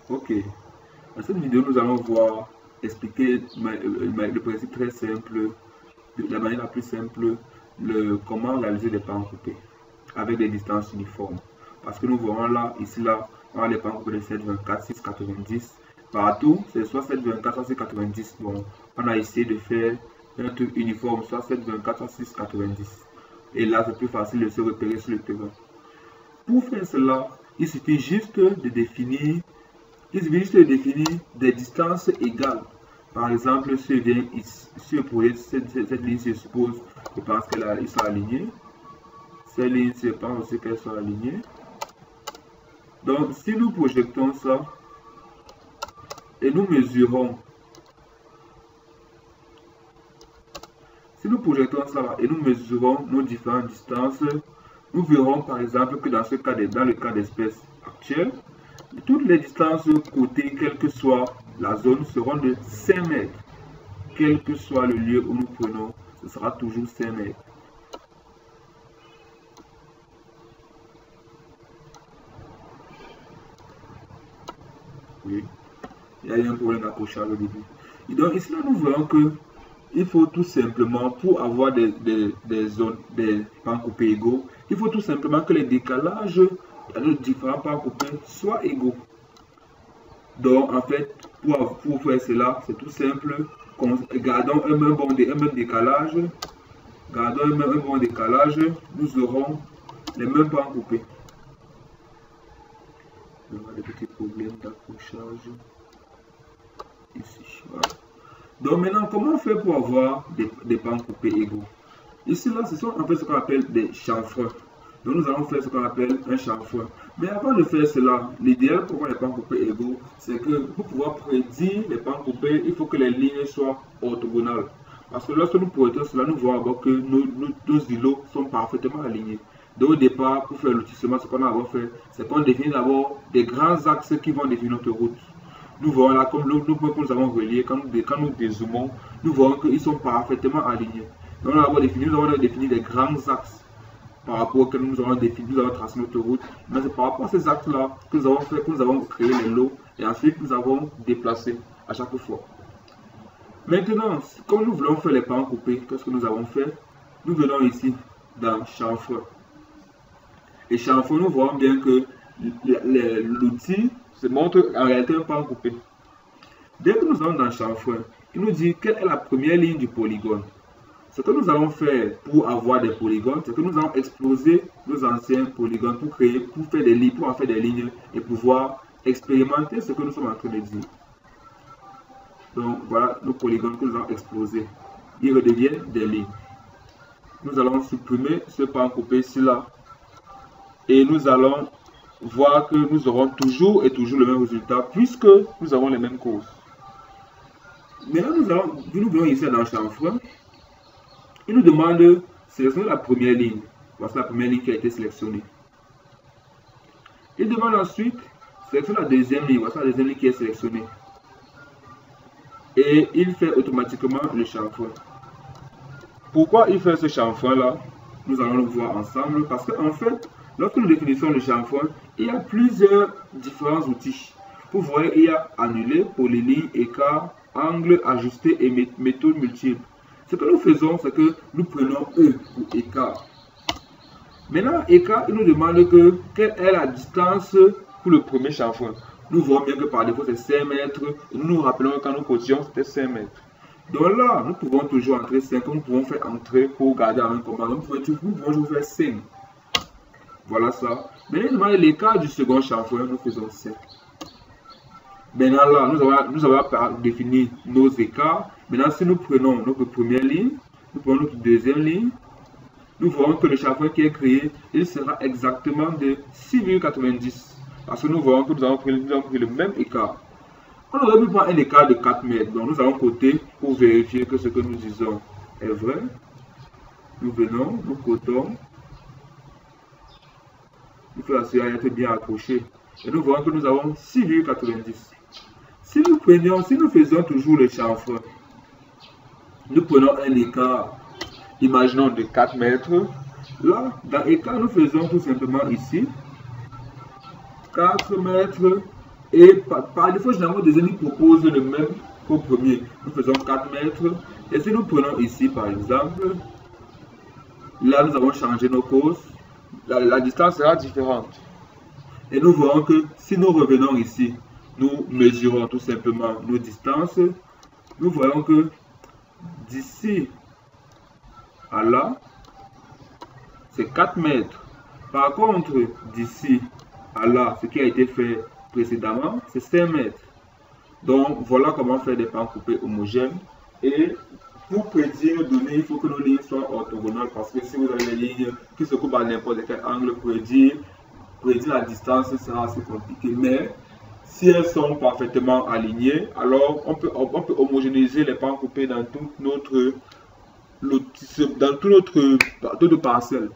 Ok. Dans cette vidéo, nous allons voir expliquer le principe très simple, de la manière la plus simple, comment réaliser des pans coupés avec des distances uniformes. Parce que nous voyons là, ici, là, on a les pans coupés de 7,24, 6,90. Partout, c'est soit 7,24, soit 6,90. Bon, on a essayé de faire un truc uniforme, soit 7,24, soit 6,90. Et là, c'est plus facile de se repérer sur le terrain. Pour faire cela, il suffit juste de définir des distances égales. Par exemple, si le projet, cette ligne se suppose, je pense qu'elles sont alignées. Ces lignes, je pense aussi qu'elles sont alignées. Donc, si nous projetons ça et nous mesurons, nos différentes distances, nous verrons par exemple que dans le cas d'espèce actuelle, toutes les distances côté, quelle que soit la zone, seront de 5 mètres. Quel que soit le lieu où nous prenons, ce sera toujours 5 mètres. Oui, il y a eu un problème d'accrochage au début. Et donc ici, là, nous voyons que il faut tout simplement, pour avoir des pans coupés égaux, il faut tout simplement que les décalages de différents pans coupés soient égaux. Donc, en fait, pour faire cela, c'est tout simple. Gardons un même décalage. Nous aurons les mêmes pans coupés. On a des petits problèmes d'accrochage ici. Voilà. Donc maintenant, comment on fait pour avoir des pans coupés égaux? Ici, là, ce sont en fait ce qu'on appelle des chanfreins. Donc nous allons faire ce qu'on appelle un chanfrein. Mais avant de faire cela, l'idéal pour avoir les pans coupés égaux, c'est que pour pouvoir prédire les pans coupés, il faut que les lignes soient orthogonales. Parce que lorsque nous projetons cela, nous voyons d'abord que nos îlots sont parfaitement alignés. Donc au départ, pour faire lotissement, ce qu'on a d'abord fait, c'est qu'on définit d'abord des grands axes qui vont définir notre route. Nous voyons là, comme nos points que nous avons reliés, quand nous dézoomons, nous voyons qu'ils sont parfaitement alignés. Donc nous avons défini des grands axes par rapport auxquels nous avons tracé notre route. Mais c'est par rapport à ces axes-là que nous avons créé les lots et ensuite nous avons déplacé à chaque fois. Maintenant, comme nous voulons faire les pans coupés, qu'est-ce que nous avons fait? Nous venons ici dans chanfrein. Et chanfrein, nous voyons bien que l'outil se montre en réalité un pan coupé. Dès que nous allons dans chanfrein, il nous dit quelle est la première ligne du polygone. Ce que nous allons faire pour avoir des polygones, c'est que nous allons exploser nos anciens polygones pour faire des lignes, pour en faire des lignes et pouvoir expérimenter ce que nous sommes en train de dire. Donc voilà nos polygones que nous allons exploser. Ils redeviennent des lignes. Nous allons supprimer ce pan coupé ici-là. Et nous allons voir que nous aurons toujours le même résultat puisque nous avons les mêmes causes. Maintenant, nous venons ici dans le chanfrein. Il nous demande de sélectionner la première ligne. Voici la première ligne qui a été sélectionnée. Il demande ensuite de sélectionner la deuxième ligne. Voici la deuxième ligne qui est sélectionnée. Et il fait automatiquement le chanfrein. Pourquoi il fait ce chanfrein-là? Nous allons le voir ensemble parce qu'en fait, lorsque nous définissons le chanfrein, il y a plusieurs différents outils. Vous voyez, il y a annuler, polyligne, écart, angle, ajusté et méthode multiple. Ce que nous faisons, c'est que nous prenons E pour écart. Maintenant, écart, il nous demande quelle est la distance pour le premier chanfrein. Nous voyons bien que par défaut, c'est 5 mètres. Et nous nous rappelons que quand nous cotions, c'était 5 mètres. Donc là, nous pouvons toujours entrer 5. Nous pouvons faire entrer pour garder la même commande. Nous pouvons toujours faire 5. Voilà ça. Maintenant, il demande l'écart du second chanfrein. Nous faisons 7. Maintenant là, nous avons défini nos écarts. Maintenant, si nous prenons notre première ligne, nous prenons notre deuxième ligne, nous voyons que le chanfrein qui est créé, il sera exactement de 6,90. Parce que nous voyons que nous avons pris le même écart. On aurait pu prendre un écart de 4 mètres. Donc nous allons coter pour vérifier que ce que nous disons est vrai. Nous venons, nous cotons. Il faut assurer d'être bien accroché. Et nous voyons que nous avons 6,90. Si nous faisions toujours le chanfrein, nous prenons un écart, imaginons de 4 mètres. Là, dans l'écart, nous faisons tout simplement ici 4 mètres Et par défaut, généralement, le deuxième propose le même qu'au premier. Nous faisons 4 mètres. Et si nous prenons ici, par exemple, là, nous avons changé nos causes. La distance sera différente. Et nous voyons que si nous revenons ici, nous mesurons tout simplement nos distances. Nous voyons que d'ici à là, c'est 4 mètres. Par contre, d'ici à là, ce qui a été fait précédemment, c'est 5 mètres. Donc, voilà comment faire des pans coupés homogènes. Et pour prédire une donnée, il faut que nos lignes soient orthogonales parce que si vous avez des lignes qui se coupent à n'importe quel angle, prédire la distance sera assez compliqué. Mais si elles sont parfaitement alignées, alors on peut homogénéiser les pans coupés dans toute notre parcelle.